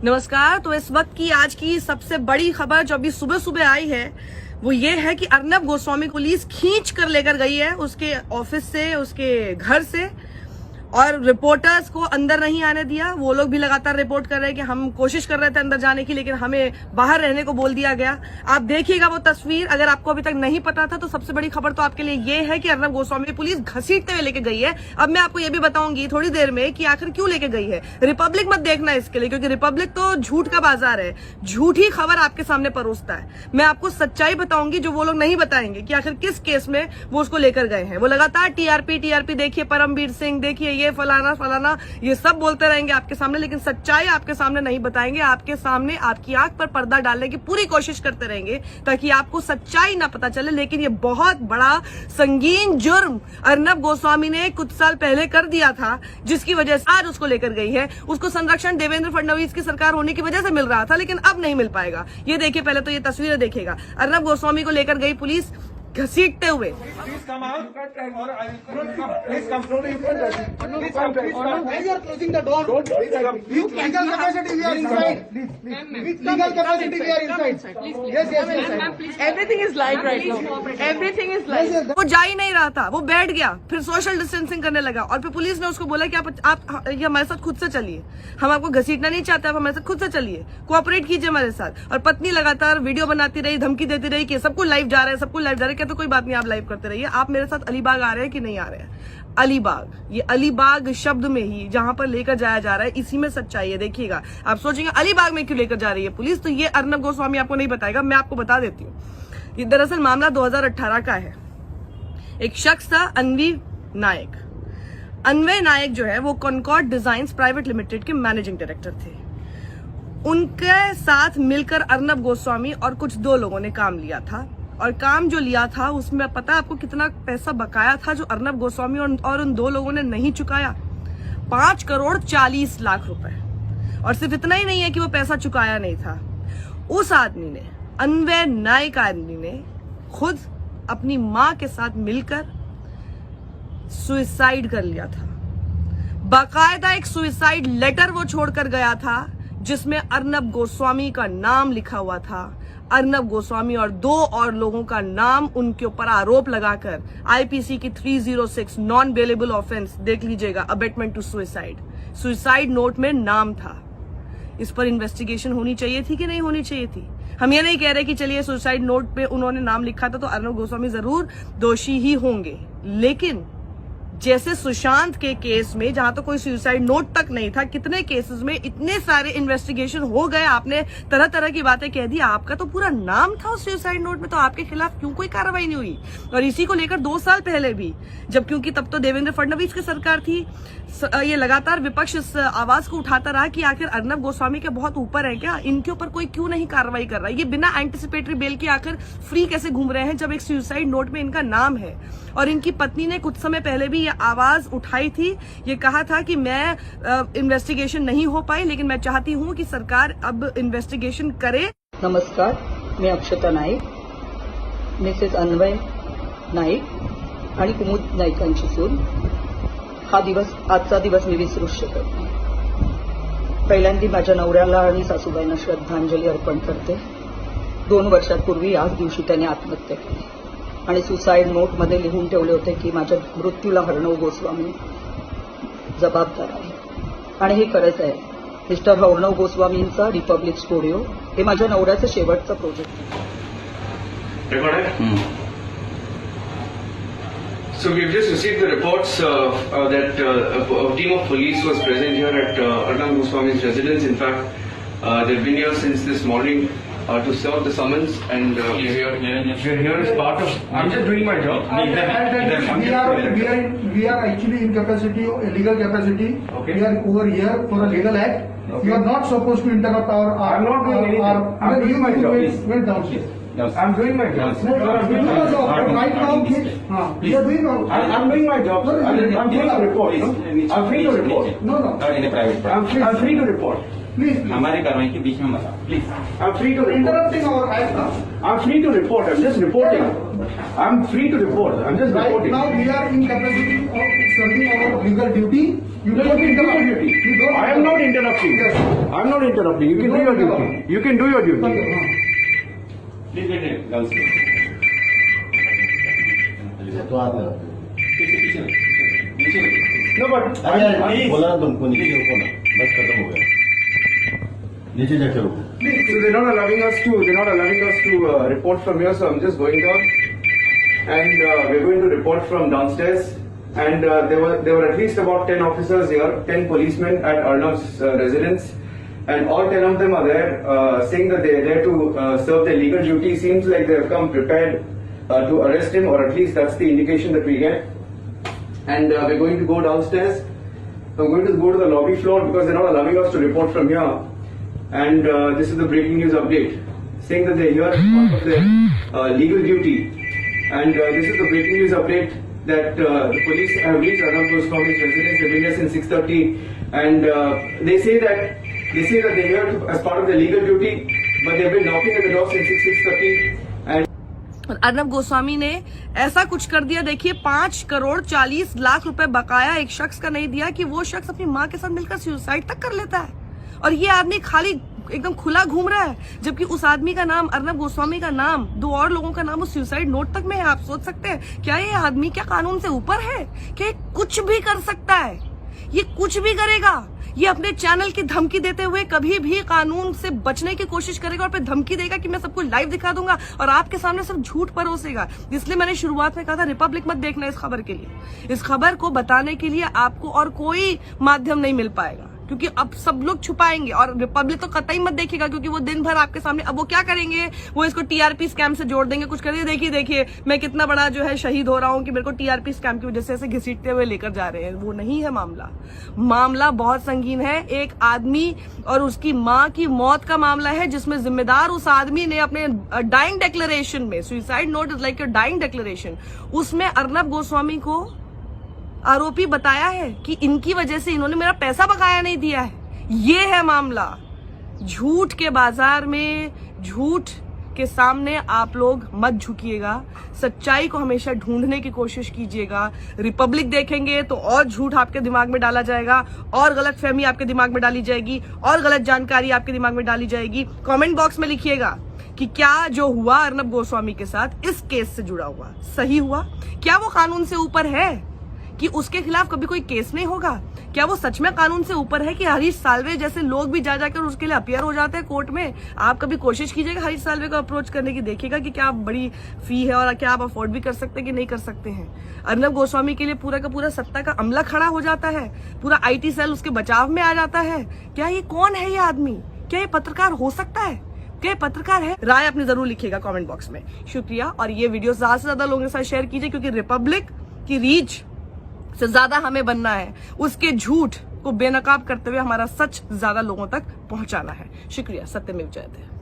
नमस्कार। तो इस वक्त की आज की सबसे बड़ी खबर जो अभी सुबह सुबह आई है वो ये है कि अर्नब गोस्वामी पुलिस खींच कर लेकर गई है उसके ऑफिस से, उसके घर से, और रिपोर्टर्स को अंदर नहीं आने दिया। वो लोग भी लगातार रिपोर्ट कर रहे हैं कि हम कोशिश कर रहे थे अंदर जाने की, लेकिन हमें बाहर रहने को बोल दिया गया। आप देखिएगा वो तस्वीर, अगर आपको अभी तक नहीं पता था तो सबसे बड़ी खबर तो आपके लिए ये है कि अर्नब गोस्वामी पुलिस घसीटते हुए लेके गई है। अब मैं आपको ये भी बताऊंगी थोड़ी देर में कि आखिर क्यों लेके गई है। रिपब्लिक मत देखना इसके लिए, क्योंकि रिपब्लिक तो झूठ का बाजार है, झूठी खबर आपके सामने परोसता है। मैं आपको सच्चाई बताऊंगी जो वो लोग नहीं बताएंगे कि आखिर किस केस में वो उसको लेकर गए हैं। वो लगातार टीआरपी देखिए, परमवीर सिंह देखिए, ये फलाना ये सब बोलते रहेंगे आपके सामने, लेकिन सच्चाई आपके सामने नहीं बताएंगे। आपके सामने आपकी आंख पर पर्दा डालने की पूरी कोशिश करते रहेंगे ताकि आपको सच्चाई ना पता चले। लेकिन ये बहुत बड़ा संगीन जुर्म अर्नब गोस्वामी ने कुछ साल पहले कर दिया था, जिसकी वजह से आज उसको लेकर गई है। उसको संरक्षण देवेंद्र फडणवीस की सरकार होने की वजह से मिल रहा था, लेकिन अब नहीं मिल पाएगा। ये देखिए, पहले तो ये तस्वीरें देखिएगा। अर्नब गोस्वामी को लेकर गई पुलिस घसीटते हुए। वो जा ही नहीं रहा था, वो बैठ गया, फिर सोशल डिस्टेंसिंग करने लगा, और फिर पुलिस ने उसको बोला कि आप ये हमारे साथ खुद से चलिए, हम आपको घसीटना नहीं चाहते, आप हमारे साथ खुद से चलिए, कोऑपरेट कीजिए हमारे साथ। और पत्नी लगातार वीडियो बनाती रही, धमकी देती रही कि सबको लाइव जा रहा है, सबको लाइव जा रहा है। तो कोई बात नहीं, आप लाइव करते रहिए, आप मेरे साथ अलीबाग आ रहे हैं कि नहीं आ रहे हैं। अलीबाग, ये अलीबाग शब्द में ही जहां पर लेकर जाया जा रहा है, इसी में सच्चाई है। देखिएगा, आप सोचेंगे अलीबाग में क्यों लेकर जा रही है पुलिस, तो ये अर्नब गोस्वामी आपको नहीं बताएगा, मैं आपको बता देती हूँ। ये दरअसल मामला 2018 का है। एक शख्स था अन्वय नायक। अन्वय नायक जो है वो कॉनकॉर्ड डिजाइन्स प्राइवेट लिमिटेड के मैनेजिंग डायरेक्टर थे। उनके साथ मिलकर अर्नब गोस्वामी और कुछ 2 लोगों ने काम लिया था, और काम जो लिया था उसमें पता है आपको कितना पैसा बकाया था जो अर्नब गोस्वामी और उन 2 लोगों ने नहीं चुकाया? 5 करोड़ 40 लाख रुपए। और सिर्फ इतना ही नहीं है कि वो पैसा चुकाया नहीं था, उस आदमी ने, अन्वय नायक आदमी ने खुद अपनी मां के साथ मिलकर सुसाइड कर लिया था। बाकायदा एक सुसाइड लेटर वो छोड़कर गया था जिसमें अर्नब गोस्वामी का नाम लिखा हुआ था। अर्नब गोस्वामी और 2 और लोगों का नाम, उनके ऊपर आरोप लगाकर आईपीसी की 306 नॉन बेलेबल ऑफेंस, देख लीजिएगा, अबेटमेंट टू सुसाइड नोट में नाम था। इस पर इन्वेस्टिगेशन होनी चाहिए थी कि नहीं होनी चाहिए थी? हम ये नहीं कह रहे कि चलिए सुसाइड नोट पे उन्होंने नाम लिखा था तो अर्नब गोस्वामी जरूर दोषी ही होंगे, लेकिन जैसे सुशांत के केस में जहां तो कोई सुसाइड नोट तक नहीं था, कितने केसेस में इतने सारे इन्वेस्टिगेशन हो गए, आपने तरह तरह की बातें कह दी, आपका तो पूरा नाम था उस सुसाइड नोट में, तो आपके खिलाफ क्यों कोई कार्रवाई नहीं हुई? और इसी को लेकर 2 साल पहले भी, जब क्योंकि तब तो देवेंद्र फडणवीस की सरकार थी, ये लगातार विपक्ष इस आवाज को उठाता रहा कि आखिर अर्नब गोस्वामी के बहुत ऊपर है क्या, इनके ऊपर कोई क्यों नहीं कार्रवाई कर रहा है, ये बिना एंटिसिपेटरी बेल के आखिर फ्री कैसे घूम रहे हैं जब एक सुसाइड नोट में इनका नाम है। और इनकी पत्नी ने कुछ समय पहले भी ये आवाज उठाई थी, ये कहा था कि मैं इन्वेस्टिगेशन नहीं हो पाई, लेकिन मैं चाहती हूं कि सरकार अब इन्वेस्टिगेशन करे। नमस्कार, मैं अक्षता नाईक, मिसेस अन्वय नाईक आणि कुमुद नाईकांची सून। आजचा दिवस मी विसरूच शकत नाही। पहिल्यांदा माझ्या नवऱ्याला आणि सासूबाईंना श्रद्धांजली अर्पण करते। 2 वर्षांपूर्वी याच दिवशी त्यांनी आत्महत्या केली आणि सुसाइड नोट मध्ये लिहून ठेवले होते की माझ्या मृत्यूला अर्नब गोस्वामी जबाबदार आहे, आणि हे खरंच आहे। मिस्टर अर्नब गोस्वामींचा रिपब्लिक स्टुडिओ हे माझ्या नवऱ्याचं शेवटचं प्रोजेक्ट आहे। So we've just received the reports that a team of police was present here at Arnab Goswami's residence. In fact, they've been here since this morning to serve the summons, and we're here as part of. I'm just doing my job. We are actually in capacity, legal capacity. Okay. We are over here for a legal act. Okay. You are not supposed to interrupt our. I'm not doing anything. I'm doing my job. Wait downstairs. I'm doing my job. Right now, you are doing. I'm doing my job. I'm doing a report. I'm free to report. No. I'm free to report. Please, please. हमारी कार्रवाई के बीच में मत आओ please. I'm free to report. Interrupting our act now. I'm free to report. I'm just reporting. I'm free to report. I'm just Right reporting. now we are in capacity of serving our legal duty. You No, don't you can do your interrupt. duty. You don't. I am not interrupting. Yes. I'm not interrupting. You can do don't your duty. interrupt. You can do your duty. Okay, हाँ. Please बैठिए girls पीछे पीछे नीचे No, but अरे Please. बोला ना तुमको नीचे रुको ना, बस खत्म हो गया। नीचे जाके रुको। so they're not allowing us to report from here. So I'm just going down, and we're going to report from downstairs. And there were at least about 10 officers here, 10 policemen at Arnav's residence, and all 10 of them are there, saying that they're there to serve their legal duty. Seems like they have come prepared to arrest him, or at least that's the indication that we get. And we're going to go downstairs. I'm going to go to the lobby floor because they're not allowing us to report from here. And this is the breaking news update, saying that they're here as part of their legal duty. And this is the breaking news update that the police have reached Arnab Goswami's residence. They've been here since 6:30, and they say that they're here as part of their legal duty, but they've been knocking at the door since 6:30. And और अर्नब गोस्वामी ने ऐसा कुछ कर दिया, देखिए 5,40,00,000 रुपए बकाया एक शख्स का नहीं दिया कि वो शख्स अपनी माँ के साथ मिलकर सुसाइड तक कर लेता है। और ये आदमी खाली एकदम खुला घूम रहा है, जबकि उस आदमी का नाम, अर्नब गोस्वामी का नाम, 2 और लोगों का नाम उस सुसाइड नोट तक में है। आप सोच सकते हैं क्या ये आदमी क्या कानून से ऊपर है? क्या ये कुछ भी कर सकता है? ये कुछ भी करेगा। ये अपने चैनल की धमकी देते हुए कभी भी कानून से बचने की कोशिश करेगा और फिर धमकी देगा कि मैं सबको लाइव दिखा दूंगा और आपके सामने सब झूठ परोसेगा। इसलिए मैंने शुरुआत में कहा था रिपब्लिक मत देखना इस खबर के लिए। इस खबर को बताने के लिए आपको और कोई माध्यम नहीं मिल पाएगा, क्योंकि अब सब लोग छुपाएंगे। और रिपब्लिक तो कतई मत देखिएगा, क्योंकि वो दिन भर आपके सामने, अब वो क्या करेंगे, वो इसको टीआरपी स्कैम से जोड़ देंगे, कुछ करेंगे। देखिए मैं कितना बड़ा जो है शहीद हो रहा हूं कि मेरे को टीआरपी स्कैम की वजह से ऐसे घसीटते हुए लेकर जा रहे हैं। वो नहीं है मामला। मामला बहुत संगीन है। एक आदमी और उसकी मां की मौत का मामला है, जिसमें जिम्मेदार उस आदमी ने अपने डाइंग डिक्लेरेशन में, suicide note is like your dying declaration, उसमें अर्नब गोस्वामी को आरोपी बताया है कि इनकी वजह से इन्होंने मेरा पैसा बकाया नहीं दिया है। ये है मामला। झूठ के बाजार में, झूठ के सामने आप लोग मत झुकिएगा। सच्चाई को हमेशा ढूंढने की कोशिश कीजिएगा। रिपब्लिक देखेंगे तो और झूठ आपके दिमाग में डाला जाएगा, और गलतफहमी आपके दिमाग में डाली जाएगी, और गलत जानकारी आपके दिमाग में डाली जाएगी। कमेंट बॉक्स में लिखिएगा कि क्या जो हुआ अर्नब गोस्वामी के साथ इस केस से जुड़ा हुआ सही हुआ? क्या वो कानून से ऊपर है कि उसके खिलाफ कभी कोई केस नहीं होगा? क्या वो सच में कानून से ऊपर है कि हरीश साल्वे जैसे लोग भी जा जाकर उसके लिए अपीयर हो जाते हैं कोर्ट में? आप कभी कोशिश कीजिएगा हरीश साल्वे को अप्रोच करने की, देखिएगा कि क्या बड़ी फी है और क्या आप अफोर्ड भी कर सकते हैं कि नहीं कर सकते हैं। अर्नब गोस्वामी के लिए पूरा का पूरा सत्ता का अमला खड़ा हो जाता है, पूरा आईटी सेल उसके बचाव में आ जाता है। क्या ये कौन है ये आदमी? क्या ये पत्रकार हो सकता है? क्या पत्रकार है? राय अपनी जरूर लिखिएगा कमेंट बॉक्स में। शुक्रिया। और ये वीडियो ज्यादा से ज्यादा लोगों के साथ शेयर कीजिए, क्योंकि रिपब्लिक की रीच से ज्यादा हमें बनना है। उसके झूठ को बेनकाब करते हुए हमारा सच ज्यादा लोगों तक पहुंचाना है। शुक्रिया। सत्यमेव जयते।